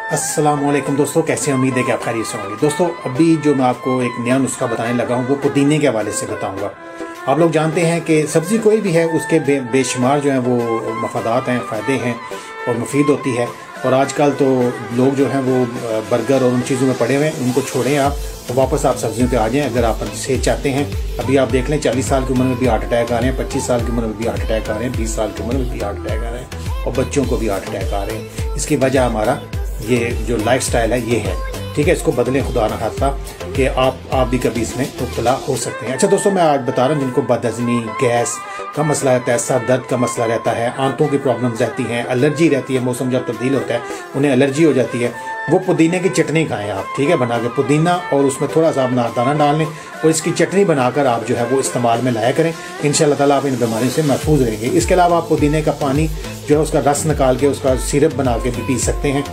अस्सलामुअलैकुम दोस्तों, कैसे उम्मीद है कि आप खैरियत से होंगे। दोस्तों अभी जो मैं आपको एक नया नुस्खा बताने लगा हूँ वो पुदीने के हवाले से बताऊंगा। आप लोग जानते हैं कि सब्ज़ी कोई भी है उसके बेशुमार जो हैं वो मफादात हैं, फ़ायदे हैं और मुफीद होती है। और आजकल तो लोग जो हैं वो बर्गर और उन चीज़ों में पड़े हुए हैं, उनको छोड़ें आप और वापस आप सब्जियों पे आ जाएं अगर आप सेहत चाहते हैं। अभी आप देख लें 40 साल की उम्र में भी हार्ट अटैक आ रहे हैं, 25 साल की उम्र में भी हार्ट अटैक आ रहे हैं, 20 साल की उम्र में भी हार्ट अटैक आ रहे हैं और बच्चों को भी हार्ट अटैक आ रहे हैं। इसकी वजह हमारा ये जो लाइफस्टाइल है ये है, ठीक है। इसको बदलें खुदा न खास्ता कि आप भी कभी इसमें मुब्तला हो सकते हैं। अच्छा दोस्तों, मैं आज बता रहा हूँ जिनको बदहज़मी, गैस का मसला रहता है, सर दर्द का मसला रहता है, आंतों की प्रॉब्लम्स रहती हैं, एलर्जी रहती है, मौसम जब तब्दील होता है उन्हें एलर्जी हो जाती है, वो पुदीने की चटनी खाएं आप, ठीक है। बना के पुदीना और उसमें थोड़ा सा आप नारदाना डाल लें और इसकी चटनी बनाकर आप जो है वो इस्तेमाल में लाया करें। इंशाअल्लाह ताला आप इन बीमारियों से महफूज रहेंगे। इसके अलावा आप पुदीने का पानी जो है उसका रस निकाल के उसका सिरप बना के भी पी सकते हैं।